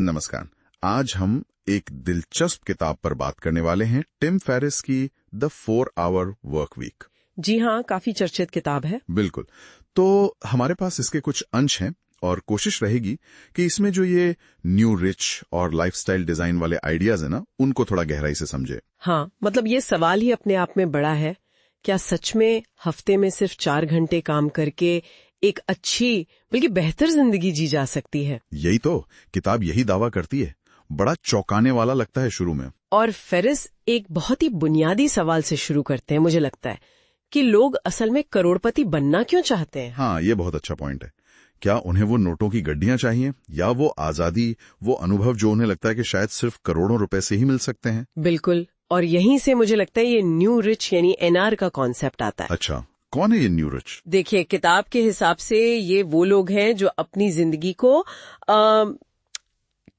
नमस्कार। आज हम एक दिलचस्प किताब पर बात करने वाले हैं, टिम फेरिस की द 4 आवर वर्क वीक। जी हाँ, काफी चर्चित किताब है। बिल्कुल। तो हमारे पास इसके कुछ अंश हैं और कोशिश रहेगी कि इसमें जो ये न्यू रिच और लाइफस्टाइल डिजाइन वाले आइडियाज है ना, उनको थोड़ा गहराई से समझे। हाँ, मतलब ये सवाल ही अपने आप में बड़ा है। क्या सच में हफ्ते में सिर्फ 4 घंटे काम करके एक अच्छी बल्कि बेहतर जिंदगी जी जा सकती है? यही तो किताब यही दावा करती है। बड़ा चौंकाने वाला लगता है शुरू में। और फेरिस एक बहुत ही बुनियादी सवाल से शुरू करते हैं, मुझे लगता है कि लोग असल में करोड़पति बनना क्यों चाहते हैं। हाँ, ये बहुत अच्छा पॉइंट है। क्या उन्हें वो नोटों की गड्डियां चाहिए या वो आजादी, वो अनुभव जो उन्हें लगता है कि शायद सिर्फ करोड़ों रुपए से ही मिल सकते हैं? बिल्कुल। और यहीं से मुझे लगता है ये न्यू रिच यानी एनआर का कॉन्सेप्ट आता है। अच्छा, कौन है ये न्यू रिच? देखिए, किताब के हिसाब से ये वो लोग हैं जो अपनी जिंदगी को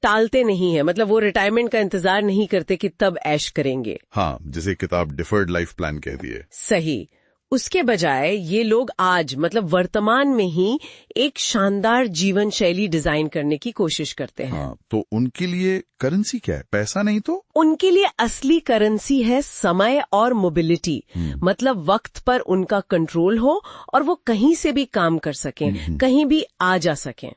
टालते नहीं है। मतलब वो रिटायरमेंट का इंतजार नहीं करते कि तब ऐश करेंगे। हाँ, जिसे किताब डिफर्ड लाइफ प्लान कहती है। सही। उसके बजाय ये लोग आज मतलब वर्तमान में ही एक शानदार जीवन शैली डिजाइन करने की कोशिश करते हैं। हाँ, तो उनके लिए करेंसी क्या है? पैसा नहीं तो? उनके लिए असली करेंसी है समय और मोबिलिटी। मतलब वक्त पर उनका कंट्रोल हो और वो कहीं से भी काम कर सकें, कहीं भी आ जा सकें।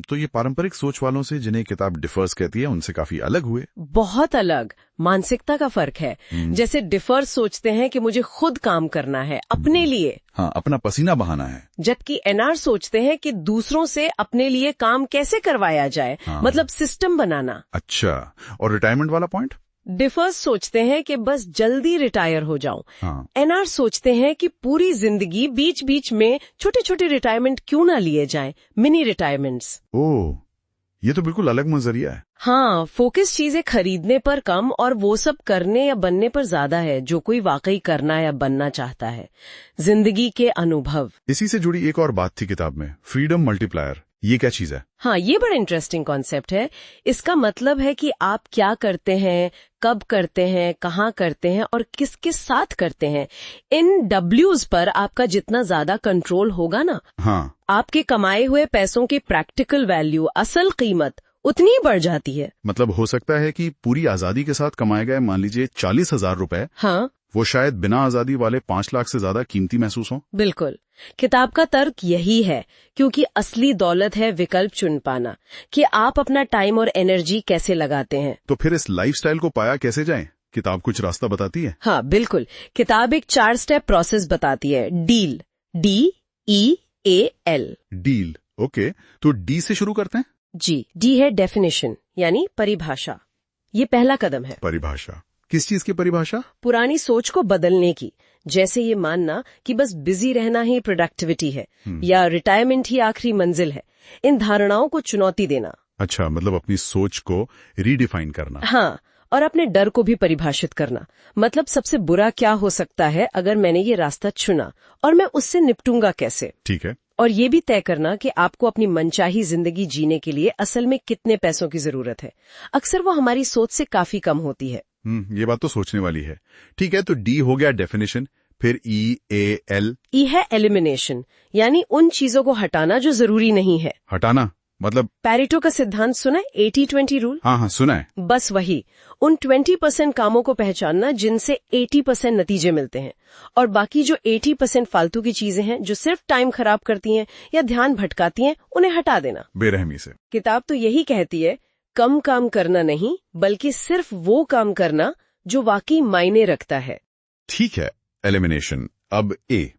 तो ये पारंपरिक सोच वालों से जिन्हें किताब डिफर्स कहती है, उनसे काफी अलग हुए। बहुत अलग। मानसिकता का फर्क है। जैसे डिफर सोचते हैं कि मुझे खुद काम करना है अपने लिए। हाँ, अपना पसीना बहाना है। जबकि एनआर सोचते हैं कि दूसरों से अपने लिए काम कैसे करवाया जाए। हाँ। मतलब सिस्टम बनाना। अच्छा, और रिटायरमेंट वाला पॉइंट? डिफर्स सोचते हैं कि बस जल्दी रिटायर हो जाऊं। हाँ। एनआर सोचते हैं कि पूरी जिंदगी बीच बीच में छोटे छोटे रिटायरमेंट क्यों ना लिए जाएं, मिनी रिटायरमेंट्स। ओह, ये तो बिल्कुल अलग नजरिया है। हाँ, फोकस चीजें खरीदने पर कम और वो सब करने या बनने पर ज्यादा है जो कोई वाकई करना या बनना चाहता है। जिंदगी के अनुभव। इसी से जुड़ी एक और बात थी किताब में, फ्रीडम मल्टीप्लायर। ये क्या चीज है? हाँ, ये बड़ा इंटरेस्टिंग कॉन्सेप्ट है। इसका मतलब है कि आप क्या करते हैं, कब करते हैं, कहाँ करते हैं और किसके साथ करते हैं। इन डब्ल्यूज पर आपका जितना ज्यादा कंट्रोल होगा ना, हाँ, आपके कमाए हुए पैसों की प्रैक्टिकल वैल्यू, असल कीमत उतनी ही बढ़ जाती है। मतलब हो सकता है कि पूरी आजादी के साथ कमाए गए मान लीजिए 40,000 रुपए, हाँ, वो शायद बिना आजादी वाले 5 लाख से ज्यादा कीमती महसूस हो। बिल्कुल। किताब का तर्क यही है, क्योंकि असली दौलत है विकल्प चुन पाना, कि आप अपना टाइम और एनर्जी कैसे लगाते हैं। तो फिर इस लाइफस्टाइल को पाया कैसे जाए? किताब कुछ रास्ता बताती है? हाँ, बिल्कुल। किताब एक 4 स्टेप प्रोसेस बताती है। Deal, DEAL। Deal, okay. तो डी से शुरू करते हैं। जी, डी है डेफिनेशन यानी परिभाषा। ये पहला कदम है। परिभाषा? किस चीज की परिभाषा? पुरानी सोच को बदलने की। जैसे ये मानना कि बस बिजी रहना ही प्रोडक्टिविटी है या रिटायरमेंट ही आखिरी मंजिल है। इन धारणाओं को चुनौती देना। अच्छा, मतलब अपनी सोच को रीडिफाइन करना। हाँ, और अपने डर को भी परिभाषित करना। मतलब सबसे बुरा क्या हो सकता है अगर मैंने ये रास्ता चुना और मैं उससे निपटूंगा कैसे। ठीक है। और ये भी तय करना कि आपको अपनी मनचाही जिंदगी जीने के लिए असल में कितने पैसों की जरूरत है। अक्सर वो हमारी सोच से काफी कम होती है। ये बात तो सोचने वाली है। ठीक है, तो डी हो गया डेफिनेशन, फिर EAL? ई है एलिमिनेशन यानी उन चीजों को हटाना जो जरूरी नहीं है। हटाना मतलब? पैरेटो का सिद्धांत सुना है, 80-20 रूल? हाँ हाँ, सुना है। बस वही। उन 20% कामों को पहचानना जिनसे 80% नतीजे मिलते हैं, और बाकी जो 80% फालतू की चीजें हैं जो सिर्फ टाइम खराब करती हैं या ध्यान भटकाती हैं, उन्हें हटा देना बेरहमी से। किताब तो यही कहती है, कम काम करना नहीं बल्कि सिर्फ वो काम करना जो वाकई मायने रखता है। ठीक है, एलिमिनेशन। अब ए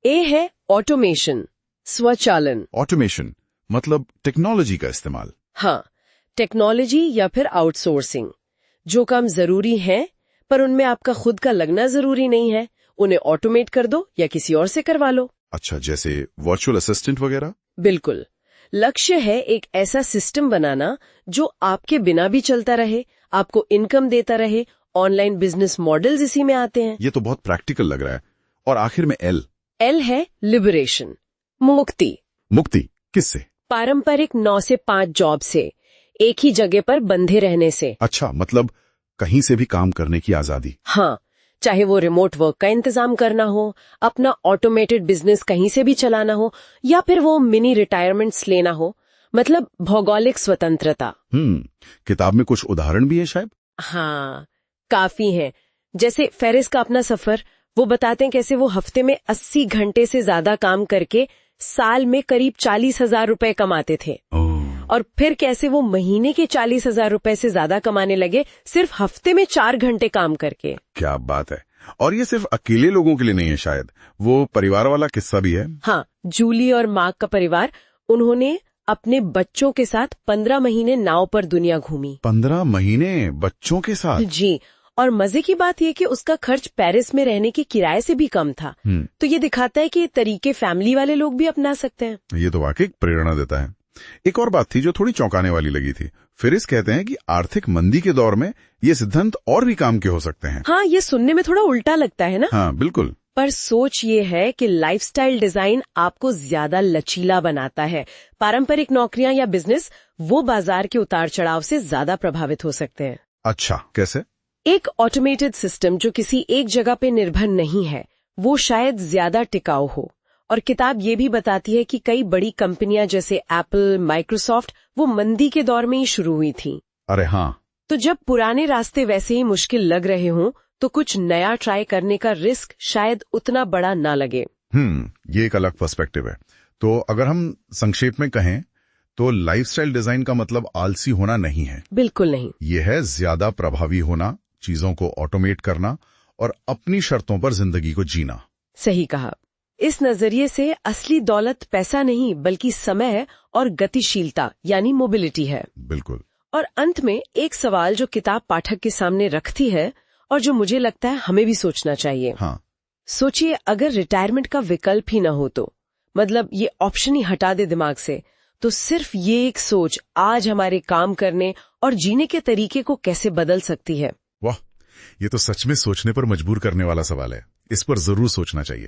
है ऑटोमेशन, स्वचालन। ऑटोमेशन मतलब टेक्नोलॉजी का इस्तेमाल। हाँ, टेक्नोलॉजी या फिर आउटसोर्सिंग। जो काम जरूरी है पर उनमें आपका खुद का लगना जरूरी नहीं है, उन्हें ऑटोमेट कर दो या किसी और से करवा लो। अच्छा, जैसे वर्चुअल असिस्टेंट वगैरह? बिल्कुल। लक्ष्य है एक ऐसा सिस्टम बनाना जो आपके बिना भी चलता रहे, आपको इनकम देता रहे। ऑनलाइन बिजनेस मॉडल्स इसी में आते हैं। ये तो बहुत प्रैक्टिकल लग रहा है। और आखिर में एल है लिबरेशन, मुक्ति। मुक्ति किससे? पारंपरिक 9 से 5 जॉब से, एक ही जगह पर बंधे रहने से। अच्छा, मतलब कहीं से भी काम करने की आजादी। हाँ, चाहे वो रिमोट वर्क का इंतजाम करना हो, अपना ऑटोमेटेड बिजनेस कहीं से भी चलाना हो, या फिर वो मिनी रिटायरमेंट्स लेना हो। मतलब भौगोलिक स्वतंत्रता। किताब में कुछ उदाहरण भी है शायद? हाँ, काफी हैं। जैसे फेरिस का अपना सफर, वो बताते हैं कैसे वो हफ्ते में 80 घंटे से ज्यादा काम करके साल में करीब 40,000 रुपए कमाते थे। और फिर कैसे वो महीने के 40,000 रुपए से ज्यादा कमाने लगे सिर्फ हफ्ते में 4 घंटे काम करके। क्या बात है। और ये सिर्फ अकेले लोगों के लिए नहीं है शायद, वो परिवार वाला किस्सा भी है। हाँ, जूली और मार्क का परिवार, उन्होंने अपने बच्चों के साथ 15 महीने नाव पर दुनिया घूमी। 15 महीने बच्चों के साथ? जी। और मजे की बात यह कि उसका खर्च पेरिस में रहने के किराए से भी कम था। तो ये दिखाता है कि ये तरीके फैमिली वाले लोग भी अपना सकते हैं। ये तो वाकई प्रेरणा देता है। एक और बात थी जो थोड़ी चौंकाने वाली लगी थी। फेरिस कहते हैं कि आर्थिक मंदी के दौर में ये सिद्धांत और भी काम के हो सकते हैं। हाँ, ये सुनने में थोड़ा उल्टा लगता है ना? हाँ बिल्कुल। पर सोच ये है कि लाइफस्टाइल डिजाइन आपको ज्यादा लचीला बनाता है। पारंपरिक नौकरियां या बिजनेस वो बाजार के उतार चढ़ाव से ज्यादा प्रभावित हो सकते हैं। अच्छा, कैसे? एक ऑटोमेटेड सिस्टम जो किसी एक जगह पे निर्भर नहीं है, वो शायद ज्यादा टिकाऊ हो। और किताब ये भी बताती है कि कई बड़ी कंपनियां जैसे एप्पल, माइक्रोसॉफ्ट, वो मंदी के दौर में ही शुरू हुई थी। अरे हाँ। तो जब पुराने रास्ते वैसे ही मुश्किल लग रहे हों, तो कुछ नया ट्राई करने का रिस्क शायद उतना बड़ा ना लगे। ये एक अलग पर्सपेक्टिव है। तो अगर हम संक्षेप में कहें तो लाइफस्टाइल डिजाइन का मतलब आलसी होना नहीं है। बिल्कुल नहीं। यह है ज्यादा प्रभावी होना, चीजों को ऑटोमेट करना और अपनी शर्तों पर जिंदगी को जीना। सही कहा। इस नजरिए से असली दौलत पैसा नहीं बल्कि समय और गतिशीलता यानी मोबिलिटी है। बिल्कुल। और अंत में एक सवाल जो किताब पाठक के सामने रखती है और जो मुझे लगता है हमें भी सोचना चाहिए। हाँ। सोचिए, अगर रिटायरमेंट का विकल्प ही न हो तो, मतलब ये ऑप्शन ही हटा दे दिमाग से, तो सिर्फ ये एक सोच आज हमारे काम करने और जीने के तरीके को कैसे बदल सकती है। वाह, ये तो सच में सोचने पर मजबूर करने वाला सवाल है। इस पर जरूर सोचना चाहिए।